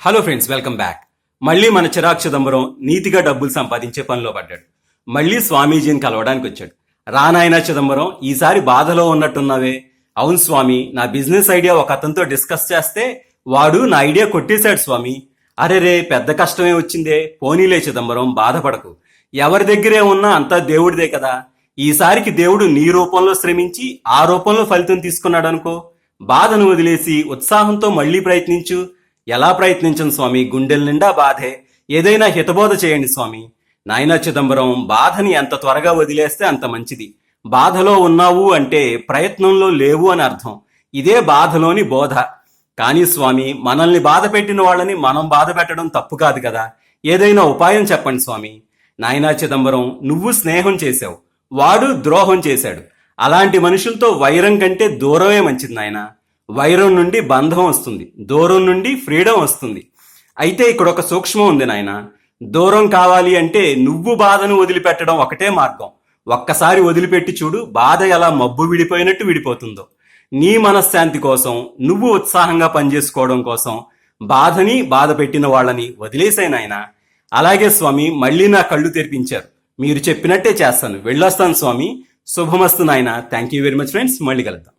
Hello friends, welcome back. మళ్ళీ మన చిరాగ్ చిదంబరం నీతిగా డబ్బులు సంపాదించే పనిలో పడ్డాడు. మళ్ళీ స్వామీజీని కలవడానికి వచ్చాడు. రానాయనా చిదంబరం, ఈసారి బాధలో ఉన్నట్టున్నావే. అవును స్వామి, నా బిజినెస్ ఐడియా ఒక అతనితో డిస్కస్ చేస్తే వాడు నా ఐడియా కొట్టేశాడు స్వామి. అరెరే, పెద్ద కష్టమే వచ్చిందే. పోనీలే చిదంబరం, బాధపడకు. ఎవరి దగ్గరే ఉన్నా అంతా దేవుడిదే కదా. ఈసారికి దేవుడు నీ రూపంలో శ్రమించి ఆ రూపంలో ఫలితం తీసుకున్నాడు అనుకో. బాధను వదిలేసి ఉత్సాహంతో మళ్ళీ ప్రయత్నించు. ఎలా ప్రయత్నించను స్వామి, గుండెల నిండా బాధే. ఏదైనా హితబోధ చేయండి స్వామి. నాయనా చిదంబరం, బాధని ఎంత త్వరగా వదిలేస్తే అంత మంచిది. బాధలో ఉన్నావు అంటే ప్రయత్నంలో లేవు అని అర్థం. ఇదే బాధలోని బోధ. కానీ స్వామి, మనల్ని బాధ పెట్టిన వాళ్ళని మనం బాధ పెట్టడం తప్పు కాదు కదా. ఏదైనా ఉపాయం చెప్పండి స్వామి. నాయనా చిదంబరం, నువ్వు స్నేహం చేశావు, వాడు ద్రోహం చేశాడు. అలాంటి మనుషులతో వైరం కంటే దూరమే మంచిది నాయనా. వైరం నుండి బంధం వస్తుంది, దూరం నుండి ఫ్రీడమ్ వస్తుంది. అయితే ఇక్కడ ఒక సూక్ష్మం ఉంది నాయన. దూరం కావాలి అంటే నువ్వు బాధను వదిలిపెట్టడం ఒకటే మార్గం. ఒక్కసారి వదిలిపెట్టి చూడు, బాధ ఎలా మబ్బు విడిపోయినట్టు విడిపోతుందో. నీ మనశ్శాంతి కోసం, నువ్వు ఉత్సాహంగా పనిచేసుకోవడం కోసం బాధని, బాధ పెట్టిన వాళ్ళని వదిలేసాయి నాయన. అలాగే స్వామి, మళ్ళీ నా కళ్ళు తెరిపించారు. మీరు చెప్పినట్టే చేస్తాను. వెళ్ళొస్తాను స్వామి. శుభమస్తు నాయన. Thank you very much friends. మళ్ళీ కలుద్దాం.